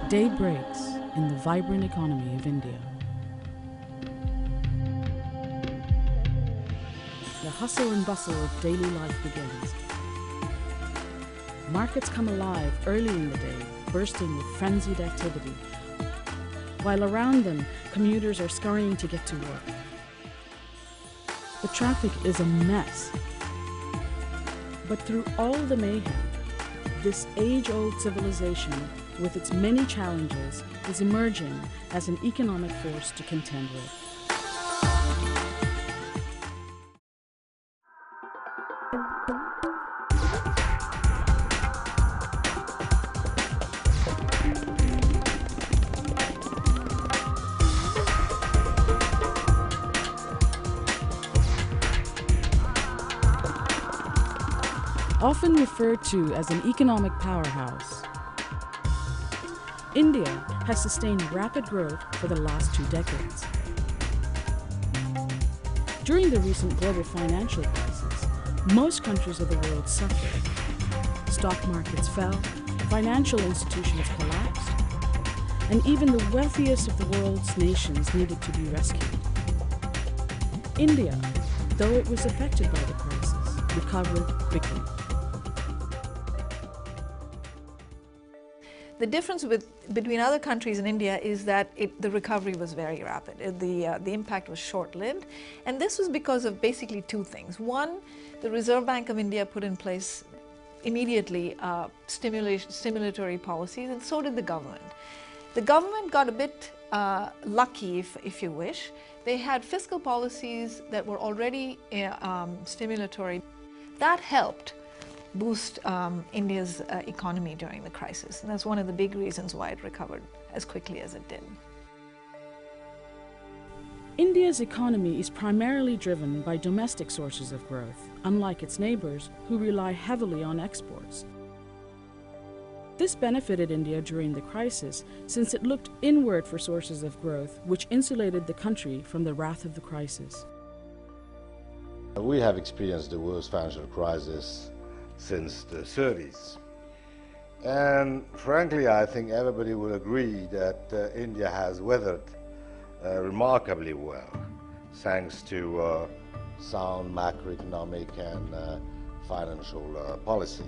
Day breaks in the vibrant economy of India. The hustle and bustle of daily life begins. Markets come alive early in the day, bursting with frenzied activity, while around them, commuters are scurrying to get to work. The traffic is a mess. But through all the mayhem, this age-old civilization, with its many challenges, is emerging as an economic force to contend with. Often referred to as an economic powerhouse, India has sustained rapid growth for the last 2 decades. During the recent global financial crisis, most countries of the world suffered. Stock markets fell, financial institutions collapsed, and even the wealthiest of the world's nations needed to be rescued. India, though it was affected by the crisis, recovered quickly. The difference between other countries and India is that the recovery was very rapid. The impact was short-lived, and this was because of basically 2 things. One, the Reserve Bank of India put in place immediately stimulatory policies, and so did the government. The government got a bit lucky, if you wish. They had fiscal policies that were already stimulatory. That helped boost India's economy during the crisis. And that's one of the big reasons why it recovered as quickly as it did. India's economy is primarily driven by domestic sources of growth, unlike its neighbors who rely heavily on exports. This benefited India during the crisis since it looked inward for sources of growth which insulated the country from the wrath of the crisis. We have experienced the worst financial crisis since the 30s. And frankly, I think everybody will agree that India has weathered remarkably well, thanks to sound macroeconomic and financial policy.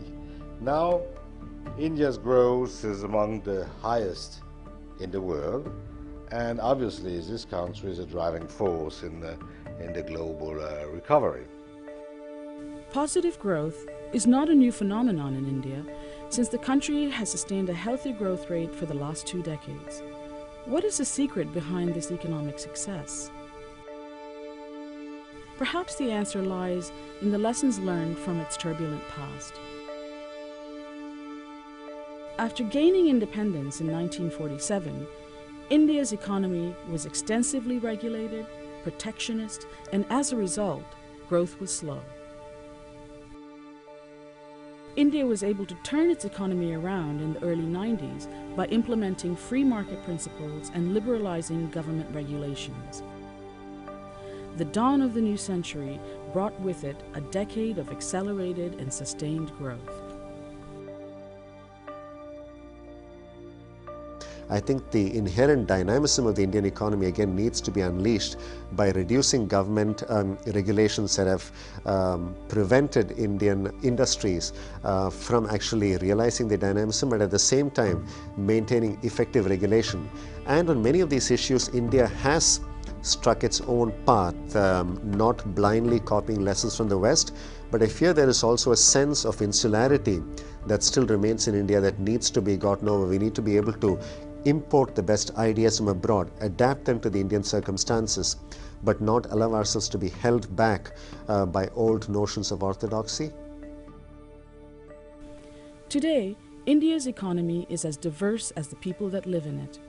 Now, India's growth is among the highest in the world, and obviously this country is a driving force in the global recovery. Positive growth is not a new phenomenon in India, since the country has sustained a healthy growth rate for the last 2 decades. What is the secret behind this economic success? Perhaps the answer lies in the lessons learned from its turbulent past. After gaining independence in 1947, India's economy was extensively regulated, protectionist, and as a result, growth was slow. India was able to turn its economy around in the early 90s by implementing free market principles and liberalizing government regulations. The dawn of the new century brought with it a decade of accelerated and sustained growth. I think the inherent dynamism of the Indian economy again needs to be unleashed by reducing government regulations that have prevented Indian industries from actually realizing the dynamism, but at the same time maintaining effective regulation. And on many of these issues, India has struck its own path, not blindly copying lessons from the West, but I fear there is also a sense of insularity that still remains in India that needs to be gotten over. We need to be able to import the best ideas from abroad, adapt them to the Indian circumstances, but not allow ourselves to be held back by old notions of orthodoxy. Today, India's economy is as diverse as the people that live in it.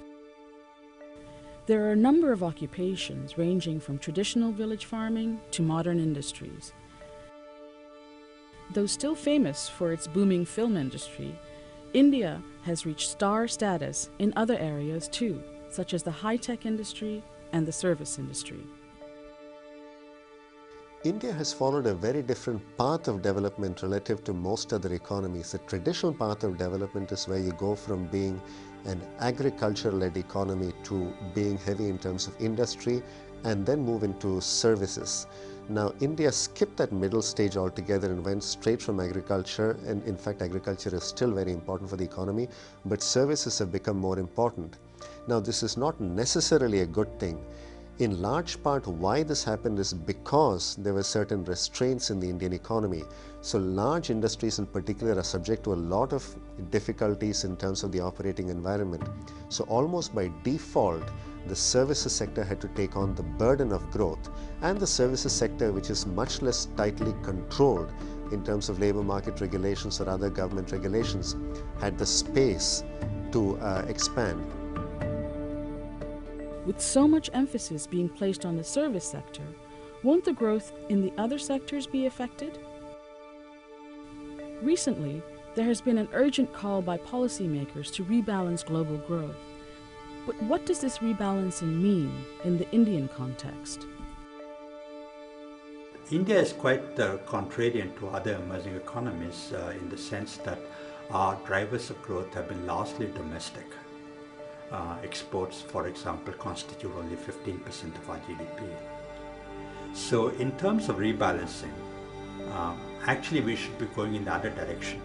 There are a number of occupations ranging from traditional village farming to modern industries. Though still famous for its booming film industry, India has reached star status in other areas too, such as the high-tech industry and the service industry. India has followed a very different path of development relative to most other economies. The traditional path of development is where you go from being an agriculture-led economy to being heavy in terms of industry and then move into services. Now, India skipped that middle stage altogether and went straight from agriculture, and in fact, agriculture is still very important for the economy, but services have become more important. Now, this is not necessarily a good thing. In large part, why this happened is because there were certain restraints in the Indian economy. So large industries in particular are subject to a lot of difficulties in terms of the operating environment. So almost by default, the services sector had to take on the burden of growth, and the services sector, which is much less tightly controlled in terms of labor market regulations or other government regulations, had the space to expand. With so much emphasis being placed on the service sector, won't the growth in the other sectors be affected? Recently, there has been an urgent call by policymakers to rebalance global growth. But what does this rebalancing mean in the Indian context? India is quite contrarian to other emerging economies in the sense that our drivers of growth have been largely domestic. Exports, for example, constitute only 15% of our GDP. So in terms of rebalancing, actually we should be going in the other direction,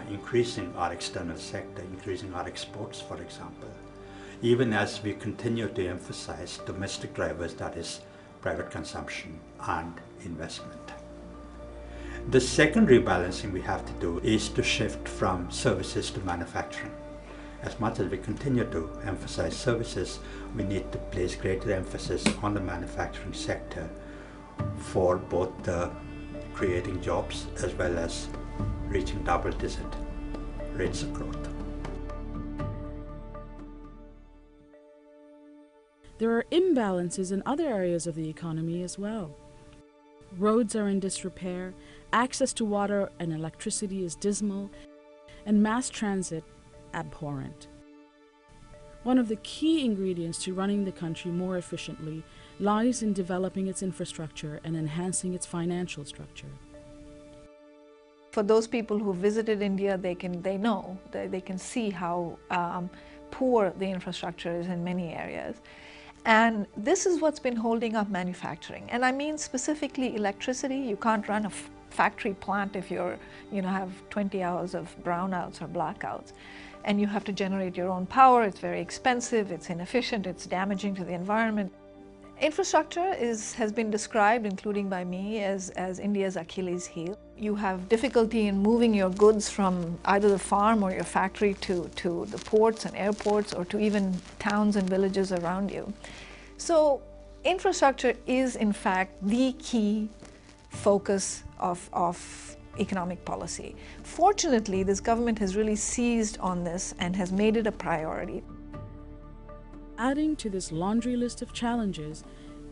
increasing our external sector, increasing our exports, for example, even as we continue to emphasize domestic drivers, that is private consumption and investment. The second rebalancing we have to do is to shift from services to manufacturing. As much as we continue to emphasize services, we need to place greater emphasis on the manufacturing sector for both creating jobs as well as reaching double-digit rates of growth. There are imbalances in other areas of the economy as well. Roads are in disrepair, access to water and electricity is dismal, and mass transit abhorrent. One of the key ingredients to running the country more efficiently lies in developing its infrastructure and enhancing its financial structure. For those people who visited India, they can see how poor the infrastructure is in many areas. And this is what's been holding up manufacturing. And I mean specifically electricity. You can't run a factory plant if you have 20 hours of brownouts or blackouts. And you have to generate your own power. It's very expensive, it's inefficient, it's damaging to the environment. Infrastructure has been described, including by me, as India's Achilles heel. You have difficulty in moving your goods from either the farm or your factory to the ports and airports, or to even towns and villages around you. So infrastructure is in fact the key focus of economic policy. Fortunately, this government has really seized on this and has made it a priority. Adding to this laundry list of challenges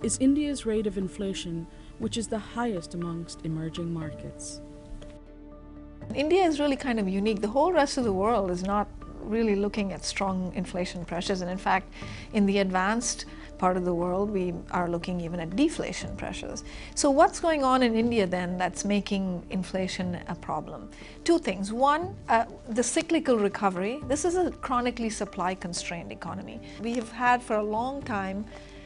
is India's rate of inflation, which is the highest amongst emerging markets. India is really kind of unique. The whole rest of the world is not really looking at strong inflation pressures, and in fact, in the advanced part of the world, we are looking even at deflation pressures. So what's going on in India then that's making inflation a problem? Two things. One, the cyclical recovery. This is a chronically supply-constrained economy. We have had for a long time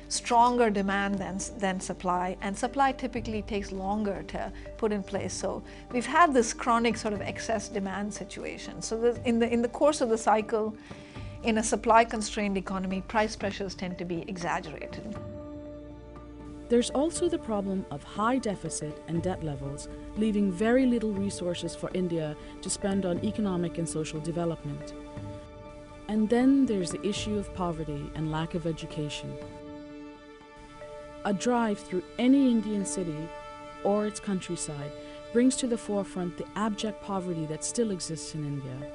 stronger demand than supply, and supply typically takes longer to put in place. So we've had this chronic sort of excess demand situation. So in the course of the cycle, in a supply-constrained economy, price pressures tend to be exaggerated. There's also the problem of high deficit and debt levels, leaving very little resources for India to spend on economic and social development. And then there's the issue of poverty and lack of education. A drive through any Indian city or its countryside brings to the forefront the abject poverty that still exists in India.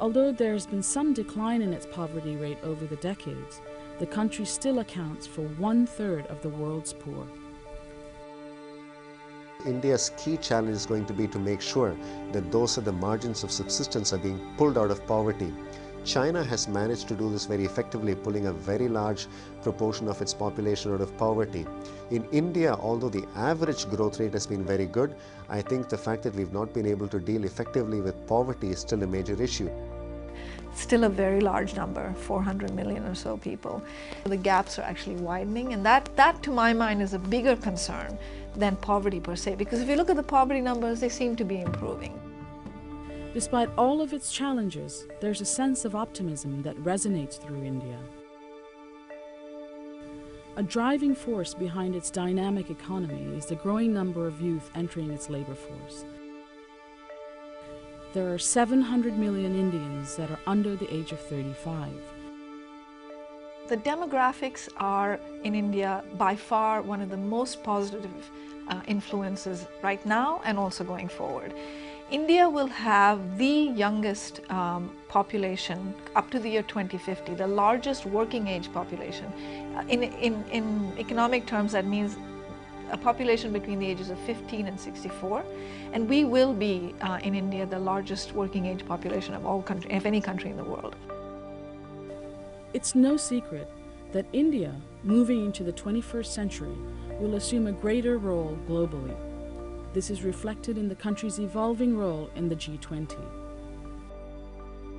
Although there has been some decline in its poverty rate over the decades, the country still accounts for 1/3 of the world's poor. India's key challenge is going to be to make sure that those at the margins of subsistence are being pulled out of poverty. China has managed to do this very effectively, pulling a very large proportion of its population out of poverty. In India, although the average growth rate has been very good, I think the fact that we've not been able to deal effectively with poverty is still a major issue. Still a very large number, 400 million or so people. The gaps are actually widening, and that to my mind is a bigger concern than poverty per se, because if you look at the poverty numbers, they seem to be improving. Despite all of its challenges, there's a sense of optimism that resonates through India. A driving force behind its dynamic economy is the growing number of youth entering its labor force. There are 700 million Indians that are under the age of 35. The demographics are in India by far one of the most positive influences right now and also going forward. India will have the youngest population up to the year 2050, the largest working age population. In economic terms, that means a population between the ages of 15 and 64, and we will be in India the largest working age population of any country in the world. It's no secret that India, moving into the 21st century, will assume a greater role globally. This is reflected in the country's evolving role in the G20.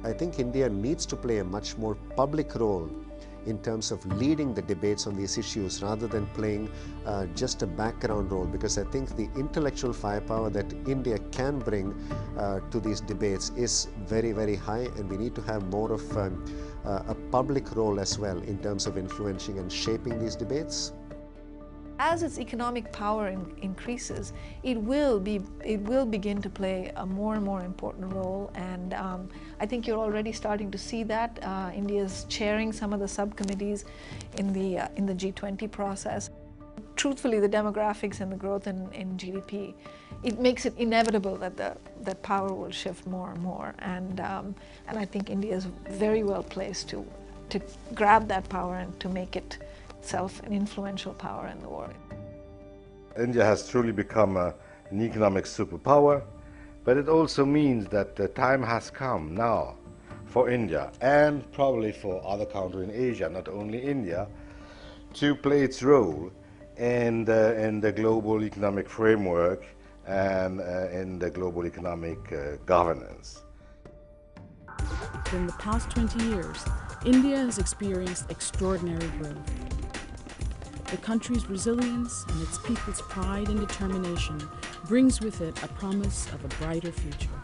I think India needs to play a much more public role in terms of leading the debates on these issues rather than playing just a background role, because I think the intellectual firepower that India can bring to these debates is very, very high, and we need to have more of a public role as well in terms of influencing and shaping these debates. As its economic power increases, it will begin to play a more and more important role, and I think you're already starting to see that. India is chairing some of the subcommittees in the G20 process. Truthfully, the demographics and the growth in GDP, it makes it inevitable that power will shift more and more, and I think India is very well placed to grab that power and to make it itself an influential power in the world. India has truly become an economic superpower, but it also means that the time has come now for India, and probably for other countries in Asia, not only India, to play its role in the global economic framework and in the global economic governance. In the past 20 years, India has experienced extraordinary growth. The country's resilience and its people's pride and determination brings with it a promise of a brighter future.